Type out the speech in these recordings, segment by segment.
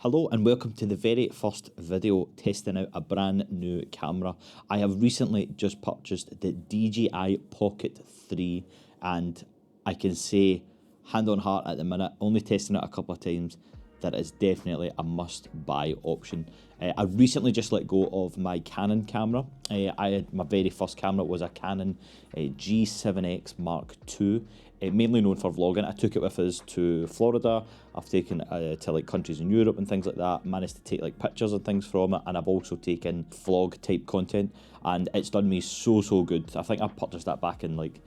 Hello and welcome to the very first video testing out a brand new camera. I have recently just purchased the DJI Pocket 3 and I can say, hand on heart at the minute, only testing it a couple of times, that is definitely a must-buy option. I recently just let go of my Canon camera. My very first camera was a Canon G7X Mark II, mainly known for vlogging. I took it with us to Florida. I've taken it to like countries in Europe and things like that. Managed to take like pictures and things from it, and I've also taken vlog type content, and it's done me so good. I think I purchased that back in like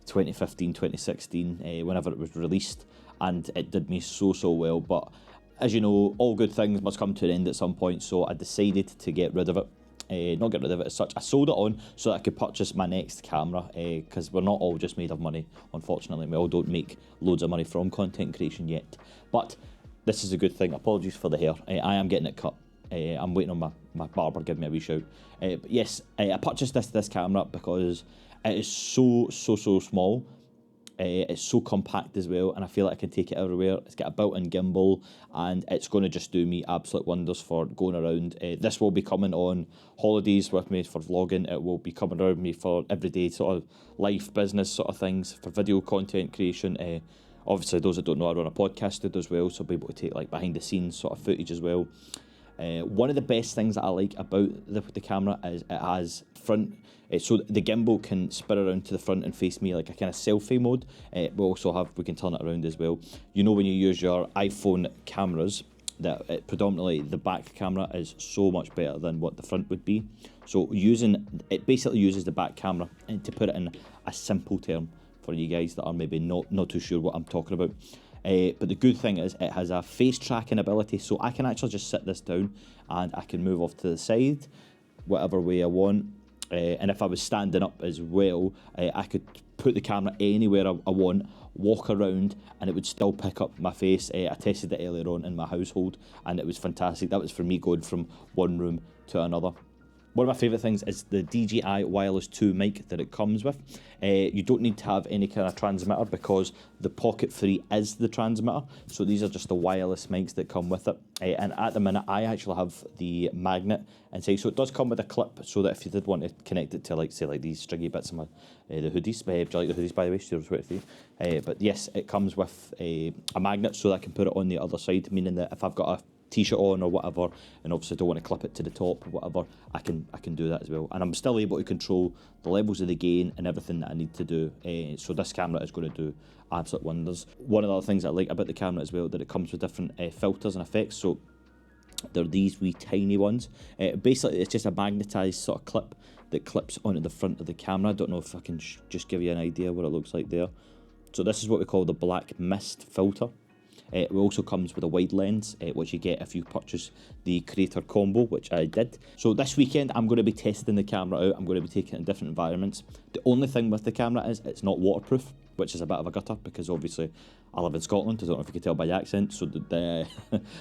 2015, 2016, whenever it was released, and it did me so well. But as you know, all good things must come to an end at some point, so I decided to get rid of it. Not get rid of it as such, I sold it on so that I could purchase my next camera, because we're not all just made of money, unfortunately. We all don't make loads of money from content creation yet. But this is a good thing. Apologies for the hair. I am getting it cut. I'm waiting on my barber giving me a wee shout. But yes, I purchased this camera because it is so small. It's so compact as well, and I feel like I can take it everywhere. It's got a built-in gimbal, and it's going to just do me absolute wonders for going around. This will be coming on holidays with me for vlogging. It will be coming around me for everyday sort of life, business sort of things, for video content creation. Obviously, those that don't know, I run a podcast as well, so I'll be able to take like behind-the-scenes sort of footage as well. One of the best things that I like about the camera is it has front, so the gimbal can spin around to the front and face me like a kind of selfie mode. We can turn it around as well. You know, when you use your iPhone cameras, that predominantly the back camera is so much better than what the front would be. So it basically uses the back camera, and to put it in a simple term for you guys that are maybe not too sure what I'm talking about. But the good thing is it has a face tracking ability, so I can actually just sit this down and I can move off to the side, whatever way I want. And if I was standing up as well, I could put the camera anywhere I want, walk around, and it would still pick up my face. I tested it earlier on in my household, and it was fantastic. That was for me going from one room to another. One of my favourite things is the DJI Wireless 2 mic that it comes with. You don't need to have any kind of transmitter because the Pocket 3 is the transmitter. So these are just the wireless mics that come with it. And at the minute, I actually have the magnet inside. So it does come with a clip, so that if you did want to connect it to, like, say, like these stringy bits of the hoodies. Do you like the hoodies, by the way? But yes, it comes with a magnet so that I can put it on the other side, meaning that if I've got a t-shirt on or whatever, and obviously don't want to clip it to the top or whatever, I can do that as well, and I'm still able to control the levels of the gain and everything that I need to do. So this camera is going to do absolute wonders. One of the other things I like about the camera as well, that it comes with different filters and effects. So they're these wee tiny ones. Basically, it's just a magnetized sort of clip that clips onto the front of the camera. I don't know if I can just give you an idea what it looks like there. So this is what we call the black mist filter. It also comes with a wide lens, which you get if you purchase the Creator Combo, which I did. So this weekend, I'm going to be testing the camera out. I'm going to be taking it in different environments. The only thing with the camera is it's not waterproof, which is a bit of a gutter, because obviously I live in Scotland. I don't know if you can tell by the accent. So I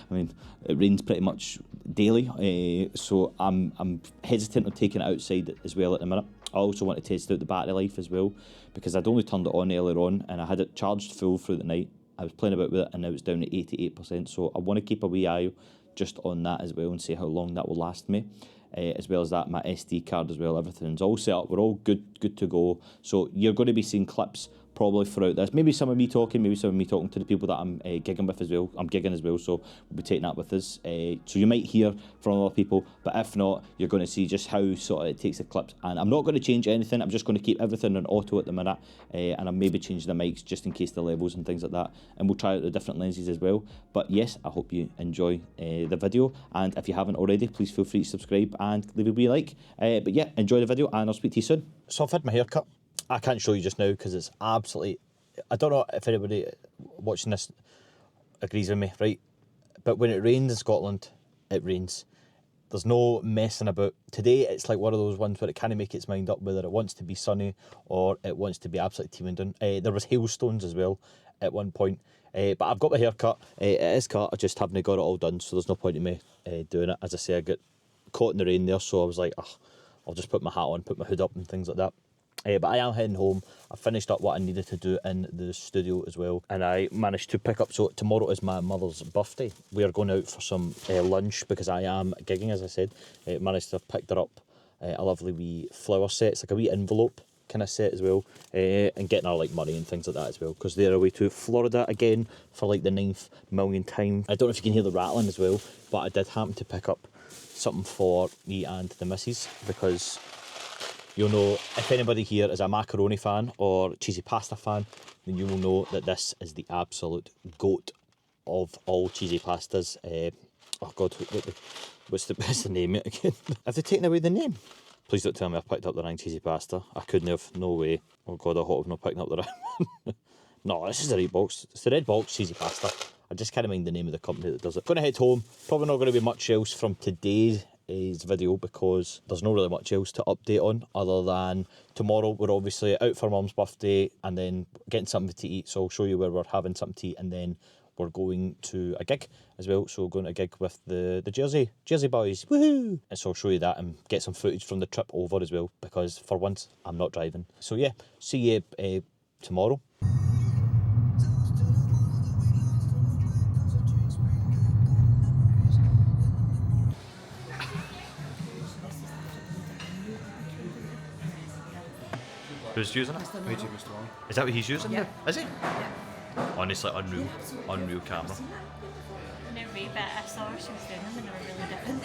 mean, it rains pretty much daily. So I'm hesitant on taking it outside as well at the minute. I also want to test out the battery life as well, because I'd only turned it on earlier on and I had it charged full through the night. I was playing about with it and now it's down to 88%, so I want to keep a wee eye just on that as well and see how long that will last me. As well as that, my SD card as well, everything's all set up, we're all good to go. So you're going to be seeing clips probably throughout this. Maybe some of me talking, maybe some of me talking to the people that I'm gigging with as well. I'm gigging as well, so we'll be taking that with us. So you might hear from other people, but if not, you're going to see just how sort of it takes the clips. And I'm not going to change anything, I'm just going to keep everything on auto at the minute, and I'm maybe changing the mics just in case the levels and things like that. And we'll try out the different lenses as well. But yes, I hope you enjoy the video, and if you haven't already, please feel free to subscribe and leave a wee like. But yeah, enjoy the video and I'll speak to you soon. So I've had my hair cut. I can't show you just now because it's absolutely, I don't know if anybody watching this agrees with me, right? But when it rains in Scotland, it rains. There's no messing about. Today, it's like one of those ones where it can't make its mind up whether it wants to be sunny or it wants to be absolutely teeming down. There was hailstones as well at one point. But I've got my hair cut. It is cut, I just haven't got it all done, so there's no point in me doing it. As I say, I got caught in the rain there, so I was like, oh, I'll just put my hat on, put my hood up and things like that. But I am heading home. I finished up what I needed to do in the studio as well, and I managed to pick up, so tomorrow is my mother's birthday. We are going out for some lunch because I am gigging, as I said. Managed to have picked her up a lovely wee flower set. It's like a wee envelope kind of set as well, and getting her like money and things like that as well, because they're away to Florida again for like the 9th million time. I don't know if you can hear the rattling as well, but I did happen to pick up something for me and the missus, because you'll know, if anybody here is a macaroni fan or cheesy pasta fan, then you will know that this is the absolute goat of all cheesy pastas. Oh god, what's the name again? Have they taken away the name? Please don't tell me I've picked up the wrong cheesy pasta. I couldn't have, no way. Oh god, I hope I've not picked up the right one. No, this is the right box. It's the red box cheesy pasta. I just can't mind the name of the company that does it. Gonna head home. Probably not going to be much else from today's video, because there's not really much else to update on other than tomorrow we're obviously out for Mum's birthday and then getting something to eat. So I'll show you where we're having something to eat, and then we're going to a gig as well. So going to a gig with the Jersey boys, woohoo! And so I'll show you that and get some footage from the trip over as well, because for once I'm not driving. So yeah, see you tomorrow. Who's using it? Is that what he's using? Yeah. Is he? Yeah. Honestly, unreal camera. No way, but I saw her, she was doing them and they were really different.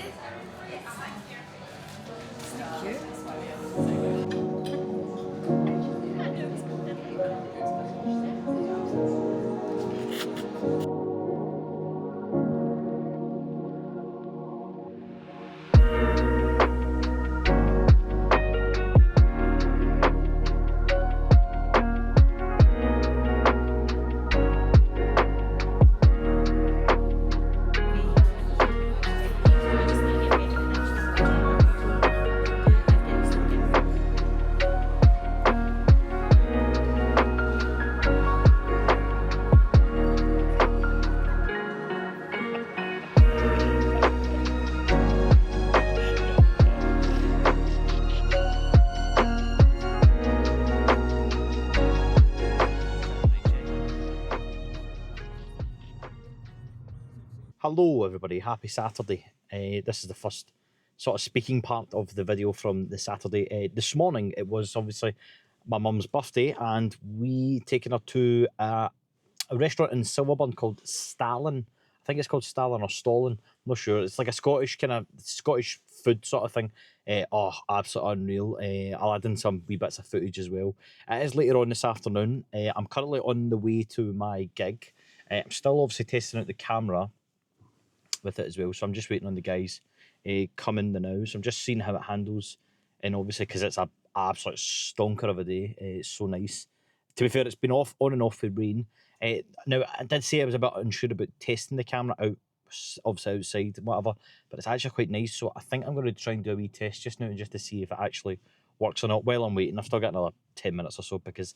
Hello everybody, happy Saturday. This is the first sort of speaking part of the video from the Saturday. This morning it was obviously my mum's birthday, and we taken her to a restaurant in Silverburn called Stalin. I think it's called Stalin or Stollen, I'm not sure. It's like a Scottish food sort of thing. Oh, absolutely unreal. I'll add in some wee bits of footage as well. It is later on this afternoon. I'm currently on the way to my gig. I'm still obviously testing out the camera with it as well, so I'm just waiting on the guys coming now. So I'm just seeing how it handles, and obviously because it's a absolute stonker of a day, it's so nice. To be fair, it's been on and off with rain. Now I did say I was a bit unsure about testing the camera out, obviously outside and whatever, but it's actually quite nice. So I think I'm going to try and do a wee test just now, just to see if it actually works or not. While I'm waiting, I've still got another 10 minutes or so, because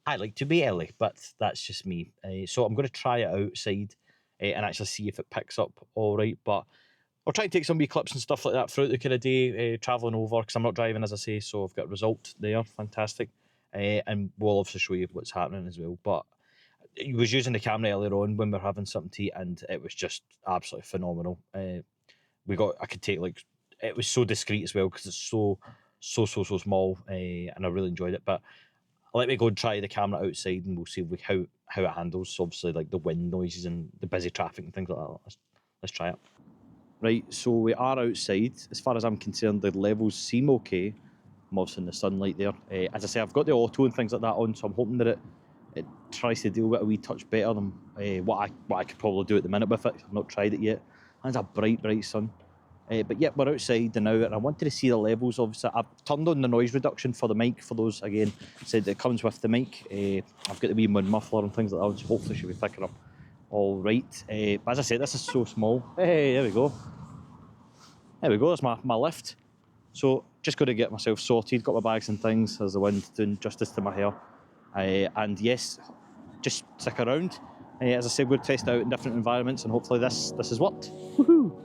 I like to be early, but that's just me. So I'm going to try it outside and actually see if it picks up all right. But I'll try and take some wee clips and stuff like that throughout the kind of day, travelling over, because I'm not driving, as I say, so I've got a result there, fantastic. And we'll obviously show you what's happening as well. But I was using the camera earlier on when we were having something to eat, and it was just absolutely phenomenal. I could take like, it was so discreet as well, because it's so small, and I really enjoyed it. But let me go and try the camera outside, and we'll see how it handles. So obviously, like the wind noises and the busy traffic and things like that. Let's try it. Right, so we are outside. As far as I'm concerned, the levels seem okay. I'm obviously in the sunlight there. As I say, I've got the auto and things like that on, so I'm hoping that it tries to deal with it a wee touch better than what I could probably do at the minute with it. I've not tried it yet. And it's a bright sun. But yeah, we're outside now, and I wanted to see the levels. Obviously, I've turned on the noise reduction for the mic. For those, again, said that it comes with the mic. I've got the wee mud muffler and things like that, which hopefully should be picking up all right. But as I said, this is so small. Hey, there we go. There we go, that's my lift. So just got to get myself sorted, got my bags and things, as the wind doing justice to my hair. And yes, just stick around. As I said, we'll test it out in different environments, and hopefully this has worked. Woohoo!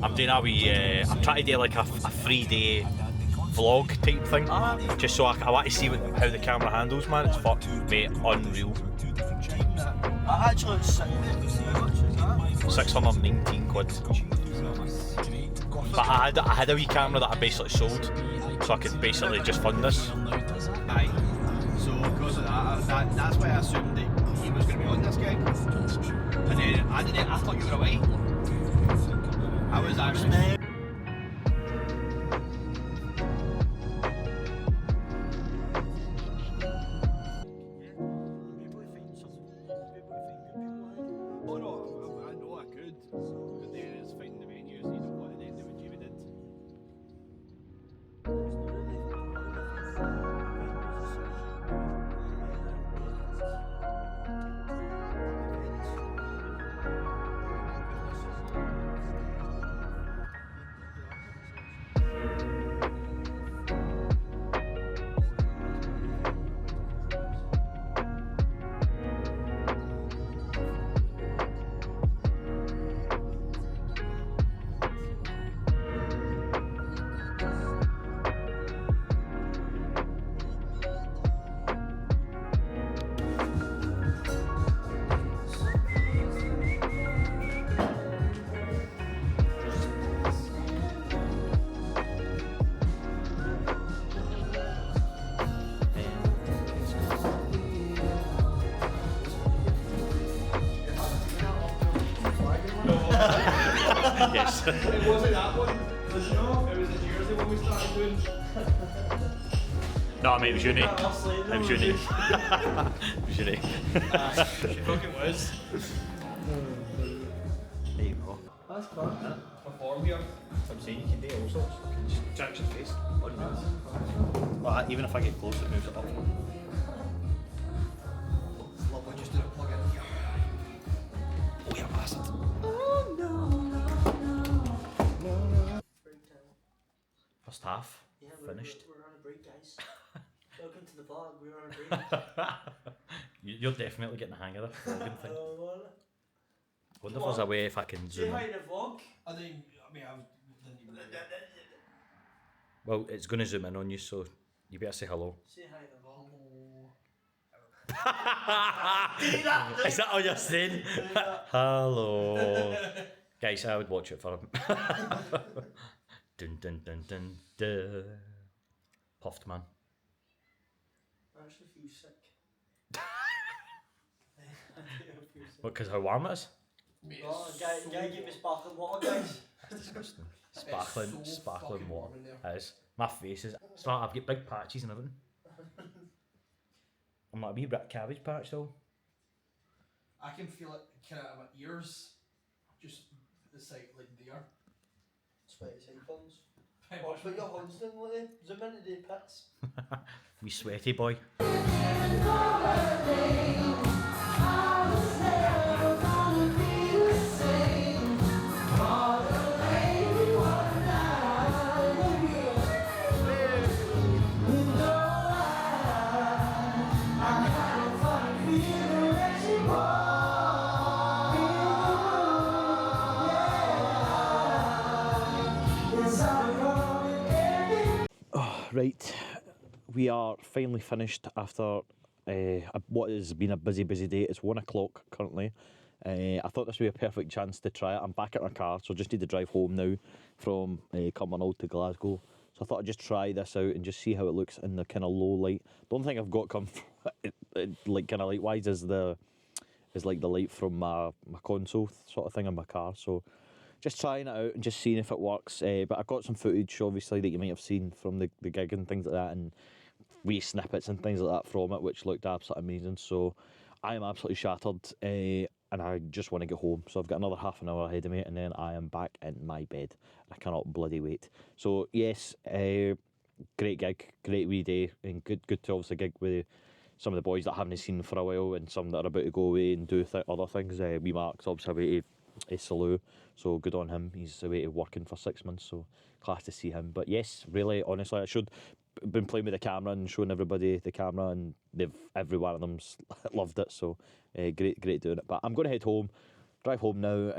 I'm doing a wee, I'm trying to do like a 3-day vlog type thing, just so I want to see how the camera handles, man. It's fucked, mate, unreal. Actually, it's sick, mate. How much is that? 619 quid. But I had a wee camera that I basically sold, so I could basically just fund this. Aye. So because of that, that's why I assumed that he was going to be on this gig. And then I thought you were away. I was actually. Oh no, I know I could. But then it's finding the venues, you know what, and then what Jamie did. Yes. It wasn't that one. It was the Jersey one we started doing. No, mate, it was uni. It was uni. It was uni. She fucking was. There you go. That's fun. Perform here. I'm saying you can do all sorts. Just jack your face. Well, even if I get close, it moves it up. Lovely, just do it, plug in here. Oh, yeah, bastard. First half. Yeah, Finished. We're on a break, guys. Welcome to the vlog. We're on a break. You're definitely getting the hang of the vlogging thing. Come Wonder if there's a way if I can Say zoom hi in. to the vlog. I didn't even. Well, it's going to zoom in on you, so you better say hello. Say hi to the vlog. Is that all you're saying? Hello. Guys, I would watch it for him. Dun dun dun dun dun. Puffed man. I actually feel sick. What, because how warm it is? Oh, guy give me sparkling water, guys. That's disgusting. Sparkling, It's so sparkling fucking water. warm in there. It is. My face is. It's like I've got big patches and everything. I'm like a wee bit cabbage patch though. I can feel it kind of in my ears, just the side like there. Sweaty side buns. Oh, but your horns down, Lily. Zoom into the pits. Wee sweaty boy. Right, we are finally finished after what has been a busy day. It's 1 o'clock currently. I thought this would be a perfect chance to try it. I'm back at my car, so I just need to drive home now from Cumbernauld to Glasgow. So I thought I'd just try this out and just see how it looks in the kind of low light. The only thing I've got like kind of light wise is like the light from my console sort of thing in my car. So just trying it out and just seeing if it works. But I've got some footage, obviously, that you might have seen from the gig and things like that, and wee snippets and things like that from it, which looked absolutely amazing. So I am absolutely shattered, and I just want to get home. So I've got another half an hour ahead of me, and then I am back in my bed. I cannot bloody wait. So yes, great gig, great wee day, and good to obviously gig with some of the boys that I haven't seen for a while, and some that are about to go away and do other things. Wee Mark's obviously away to Salou, so good on him. He's away to working for 6 months, so class to see him. But yes, really, honestly, I should been playing with the camera and showing everybody the camera, and every one of them's loved it. So great doing it. But I'm going to head home, drive home now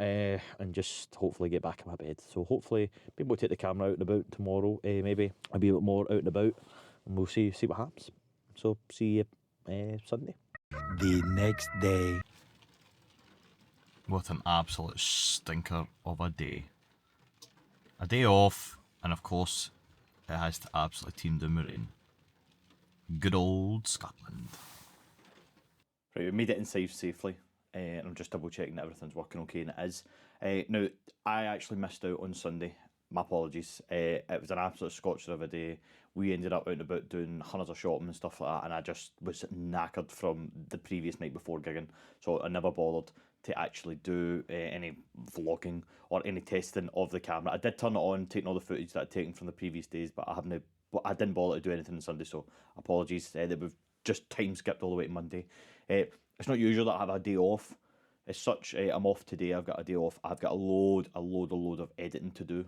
and just hopefully get back in my bed. So hopefully be able to take the camera out and about tomorrow. Maybe I'll be a bit more out and about, and we'll see what happens. So see you Sunday. The next day. What an absolute stinker of a day. A day off, and of course, it has to absolutely team down with rain. Good old Scotland. Right, we made it inside safely, and I'm just double checking that everything's working okay, and it is. Now, I actually missed out on Sunday. My apologies. It was an absolute scorcher of a day. We ended up out and about doing hundreds of shopping and stuff like that, and I just was knackered from the previous night before gigging, so I never bothered to actually do any vlogging or any testing of the camera. I did turn it on, taking all the footage that I'd taken from the previous days, but I didn't bother to do anything on Sunday, so apologies that we've just time skipped all the way to Monday. It's not usual that I have a day off. As such, I'm off today. I've got a day off. I've got a load of editing to do,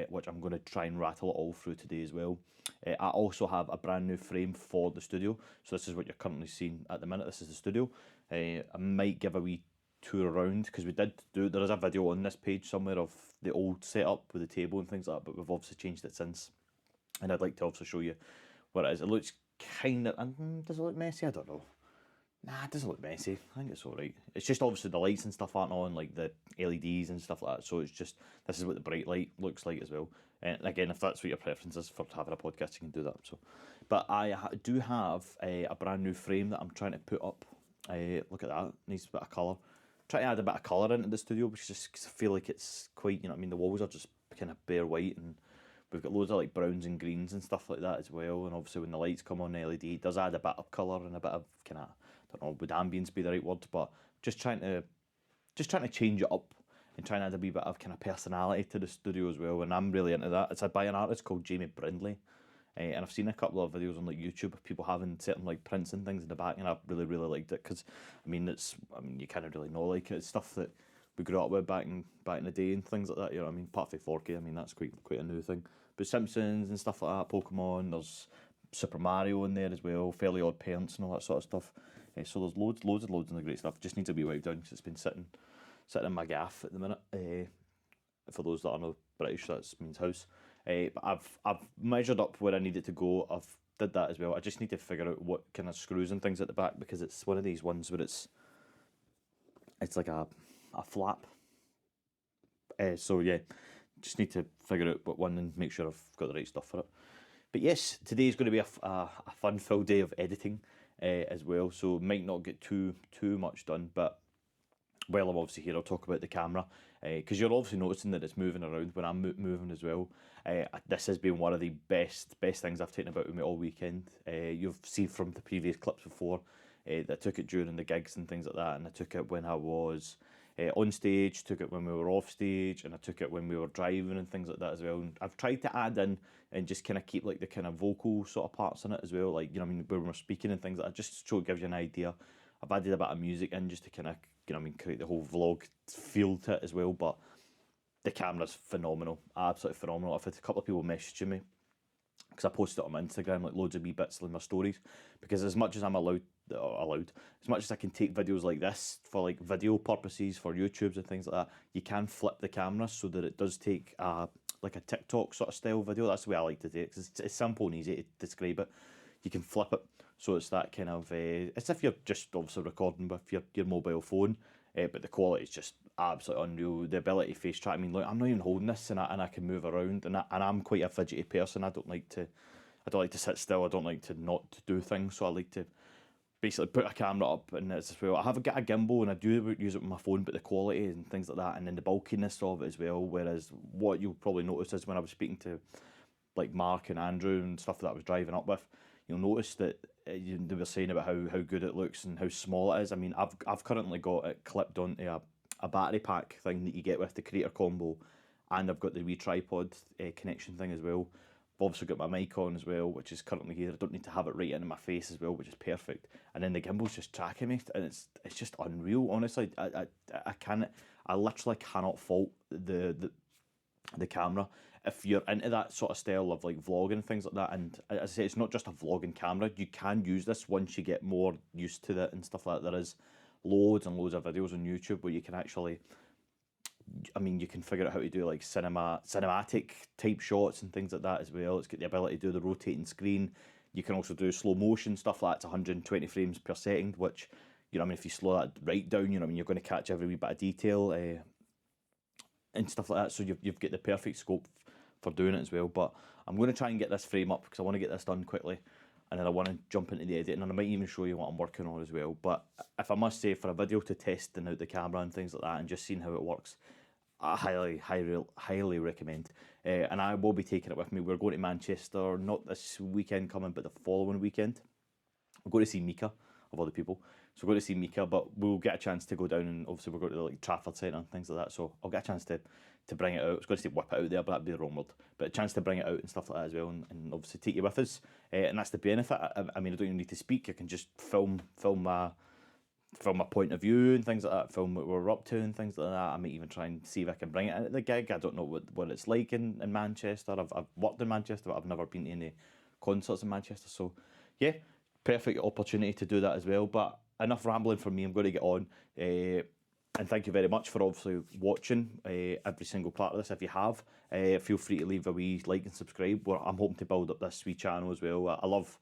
which I'm going to try and rattle it all through today as well. I also have a brand new frame for the studio. So this is what you're currently seeing at the minute. This is the studio. I might give a wee tour around, because there is a video on this page somewhere of the old setup with the table and things like that, but we've obviously changed it since. And I'd like to also show you what it is. It looks kind of, does it look messy? I don't know. Nah, it doesn't look messy. I think it's alright. It's just obviously the lights and stuff aren't on, like the LEDs and stuff like that. So it's just, this is what the bright light looks like as well. And again, if that's what your preference is for having a podcast, you can do that. So, but I do have a brand new frame that I'm trying to put up. Look at that. Needs a bit of colour. Try to add a bit of colour into the studio, because I feel like it's quite, you know what I mean, the walls are just kind of bare white, and we've got loads of like browns and greens and stuff like that as well. And obviously when the lights come on LED, it does add a bit of colour and a bit of kind of, I don't know, would ambience be the right word, but just trying to change it up and trying to add a wee bit of kind of personality to the studio as well. And I'm really into that. It's by an artist called Jamie Brindley. And I've seen a couple of videos on like YouTube of people having certain like prints and things in the back, and I really liked it, because I mean you kind of really know, like, it's stuff that we grew up with back in the day and things like that. You know what I mean? Part of 4K. I mean, that's quite a new thing. But Simpsons and stuff like that, Pokemon. There's Super Mario in there as well. Fairly Odd Parents and all that sort of stuff. So there's loads of the great stuff. Just needs to be wiped down, because it's been sitting in my gaff at the minute. For those that are not British, that means house. But I've measured up where I need it to go. I've did that as well. I just need to figure out what kind of screws and things at the back, because it's one of these ones where it's like a flap. So yeah, just need to figure out what one and make sure I've got the right stuff for it. But yes, today is going to be a fun-filled day of editing as well. So might not get too much done, but while I'm obviously here, I'll talk about the camera, because you're obviously noticing that it's moving around when I'm moving as well. This has been one of the best things I've taken about with me all weekend. You've seen from the previous clips before that I took it during the gigs and things like that, and I took it when I was on stage, took it when we were off stage, and I took it when we were driving and things like that as well. And I've tried to add in and just kind of keep like the kind of vocal sort of parts in it as well, like, you know what I mean, when we're speaking and things like that, just so it gives you an idea. I've added a bit of music in just to kind of, you know what I mean, create the whole vlog feel to it as well. But the camera's phenomenal, absolutely phenomenal. I've had a couple of people messaging me, because I posted it on my Instagram, like loads of wee bits in my stories, because as much as I'm allowed, as much as I can take videos like this for like video purposes for YouTubes and things like that, you can flip the camera so that it does take like a TikTok sort of style video. That's the way I like to do it, because it's simple and easy to describe it. You can flip it so it's that kind of, it's if you're just obviously recording with your mobile phone, but the quality is just absolutely unreal. The ability to face track, I mean, look, I'm not even holding this, and I can move around, and I'm quite a fidgety person. I don't like to sit still. I don't like to not do things. So I like to basically put a camera up, and it's as well. I have got a gimbal, and I do use it with my phone, but the quality and things like that, and then the bulkiness of it as well. Whereas what you'll probably notice is when I was speaking to like Mark and Andrew and stuff that I was driving up with, you'll notice that they were saying about how good it looks and how small it is. I mean, I've currently got it clipped onto a battery pack thing that you get with the creator combo, and I've got the wee tripod connection thing as well. I've also got my mic on as well, which is currently here. I don't need to have it right into my face as well, which is perfect. And then the gimbal's just tracking me, and it's just unreal. Honestly, I literally cannot fault the camera. If you're into that sort of style of like vlogging and things like that, and as I say, it's not just a vlogging camera. You can use this once you get more used to it and stuff like that. There is loads and loads of videos on YouTube where you can actually I mean, you can figure out how to do like cinematic type shots and things like that as well. It's got the ability to do the rotating screen. You can also do slow motion stuff like that's 120 frames per second, which, you know, I mean, if you slow that right down, you know, I mean, you're going to catch every wee bit of detail and stuff like that. So you've got the perfect scope for doing it as well. But I'm going to try and get this frame up because I want to get this done quickly, and then I want to jump into the editing, and I might even show you what I'm working on as well. But if I must say, for a video to testing out the camera and things like that and just seeing how it works, I highly recommend. And I will be taking it with me. We're going to Manchester, not this weekend coming, but the following weekend. We're going to see Mika, of all the people. So we're going to see Mika, but we'll get a chance to go down, and obviously we're going to like Trafford Centre and things like that. So I'll get a chance to bring it out. I was going to say whip it out there, but that'd be the wrong word. But a chance to bring it out and stuff like that as well, and obviously take you with us. And that's the benefit. I mean, I don't even need to speak. I can just film my point of view and things like that, film what we're up to and things like that. I might even try and see if I can bring it in at the gig. I don't know what it's like in Manchester. I've worked in Manchester, but I've never been to any concerts in Manchester. So, yeah, perfect opportunity to do that as well. But enough rambling from me. I'm going to get on. And thank you very much for obviously watching every single part of this. If you have, feel free to leave a wee like and subscribe. I'm hoping to build up this wee channel as well. I love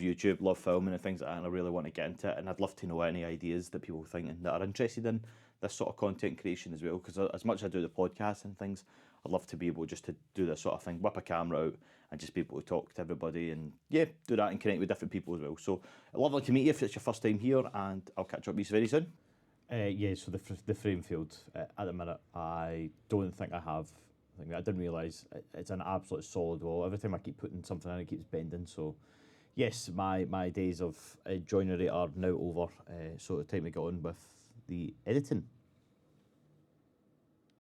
YouTube, love filming and things like that, and I really want to get into it. And I'd love to know any ideas that people think that are interested in this sort of content creation as well. Because as much as I do the podcast and things, I'd love to be able just to do this sort of thing, whip a camera out and just be able to talk to everybody and do that and connect with different people as well. So lovely to meet you if it's your first time here, and I'll catch up with you very soon. So the frame field at the minute, I don't think I have. I didn't realise it's an absolute solid wall. Every time I keep putting something in, it keeps bending. So, yes, my days of joinery are now over. So it's time to get on with the editing.